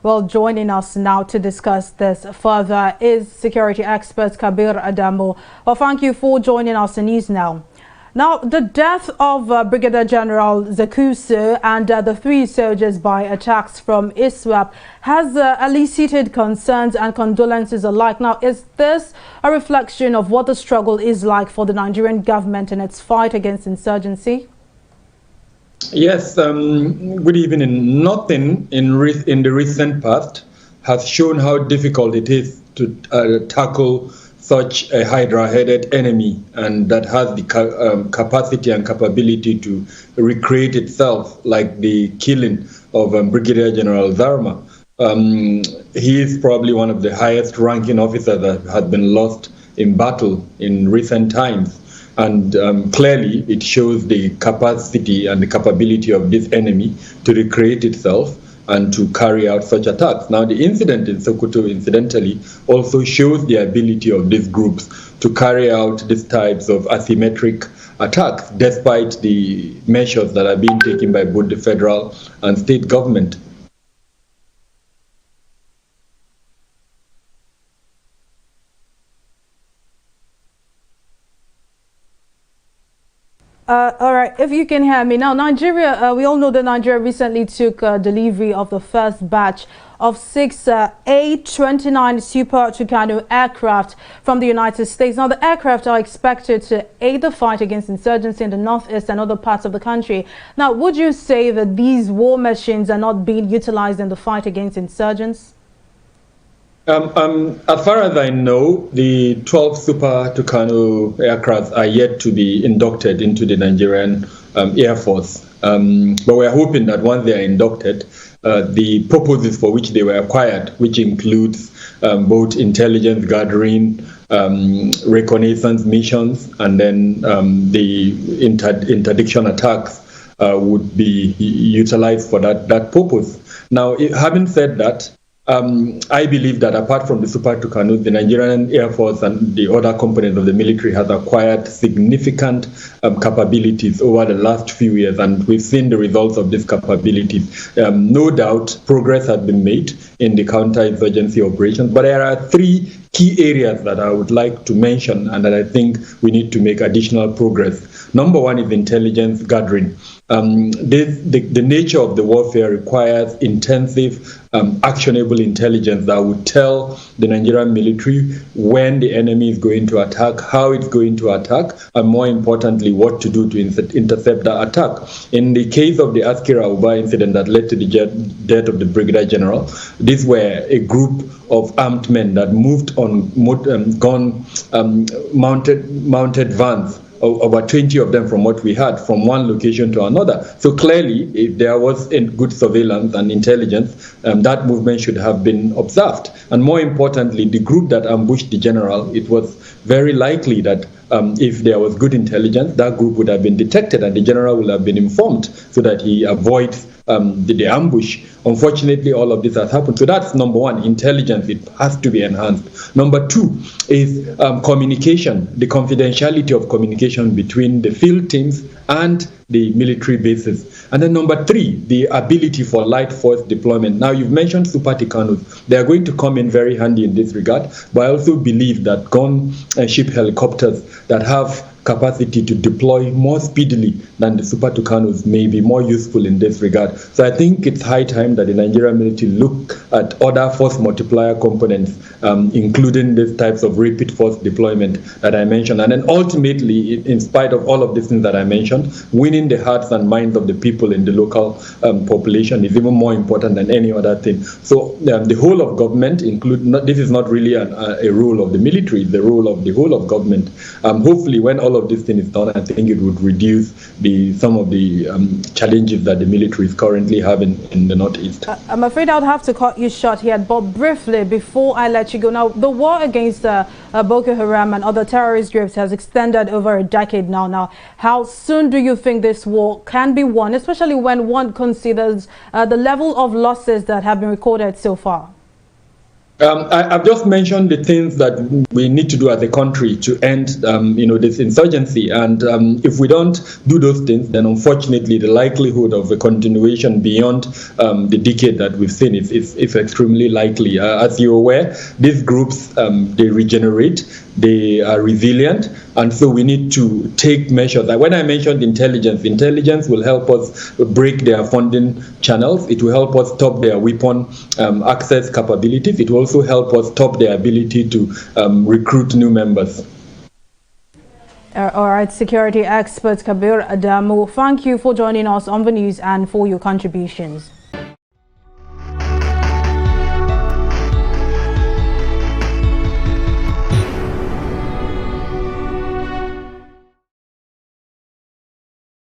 Well, joining us now to discuss this further is security expert Kabir Adamo. Well, thank you for joining us in News Now. Now, the death of Brigadier General Zakuso and the 3 soldiers by attacks from ISWAP has elicited concerns and condolences alike. Now, is this a reflection of what the struggle is like for the Nigerian government in its fight against insurgency? Yes, good evening. Nothing in the recent past has shown how difficult it is to tackle such a hydra-headed enemy, and that has the capacity and capability to recreate itself, like the killing of Brigadier General Zarma. He is probably one of the highest ranking officers that has been lost in battle in recent times. And clearly, it shows the capacity and the capability of this enemy to recreate itself and to carry out such attacks. Now, the incident in Sokoto, incidentally, also shows the ability of these groups to carry out these types of asymmetric attacks, despite the measures that are being taken by both the federal and state government. All right, if you can hear me now, Nigeria, we all know that Nigeria recently took delivery of the first batch of 6 A-29 Super Tucano aircraft from the United States. Now, the aircraft are expected to aid the fight against insurgency in the northeast and other parts of the country. Now, would you say that these war machines are not being utilized in the fight against insurgents? As far as I know, the 12 Super Tucano aircraft are yet to be inducted into the Nigerian Air Force. But we're hoping that once they are inducted, the purposes for which they were acquired, which includes both intelligence gathering, reconnaissance missions, and then the interdiction attacks would be utilized for that purpose. Now, having said that, I believe that apart from the Super Tucano, the Nigerian Air Force and the other components of the military has acquired significant capabilities over the last few years, and we've seen the results of these capabilities. No doubt progress has been made in the counter-insurgency operations, but there are 3 key areas that I would like to mention and that I think we need to make additional progress. Number 1 is intelligence gathering. The nature of the warfare requires intensive, actionable intelligence that would tell the Nigerian military when the enemy is going to attack, how it's going to attack, and more importantly, what to do to intercept that attack. In the case of the Askira Uba incident that led to the death of the Brigadier General, these were a group of armed men that moved on mounted vans, over 20 of them from what we had, from one location to another. So clearly, if there was good surveillance and intelligence, that movement should have been observed. And more importantly, the group that ambushed the general, it was very likely that if there was good intelligence, that group would have been detected and the general would have been informed so that he avoids the ambush. Unfortunately, all of this has happened. So that's number 1, intelligence. It has to be enhanced. Number 2 is communication, the confidentiality of communication between the field teams and the military bases. And then number 3, the ability for light force deployment. Now, you've mentioned Super Tucanos. They are going to come in very handy in this regard, but I also believe that gunship helicopters that have capacity to deploy more speedily than the Super Tucanos may be more useful in this regard. So I think it's high time that the Nigerian military look at other force multiplier components, including these types of rapid force deployment that I mentioned. And then ultimately, in spite of all of these things that I mentioned, winning the hearts and minds of the people in the local population is even more important than any other thing. So the whole of government, this is not really a role of the military, it's the role of the whole of government. Hopefully, when all of this thing is done, I think it would reduce some of the challenges that the military is currently having in the Northeast. I'm afraid I'll have to cut you short here, but briefly, before I let you go. Now, the war against Boko Haram and other terrorist groups has extended over a decade now. Now, how soon do you think this war can be won, especially when one considers the level of losses that have been recorded so far? I've just mentioned the things that we need to do as a country to end, this insurgency. And if we don't do those things, then unfortunately the likelihood of a continuation beyond the decade that we've seen is extremely likely. As you're aware, these groups, they regenerate, they are resilient, and so we need to take measures. When I mentioned intelligence will help us break their funding channels. It will help us stop their weapon access capabilities. It will also help us stop their ability to recruit new members. All right, security expert Kabir Adamu, thank you for joining us on the news and for your contributions.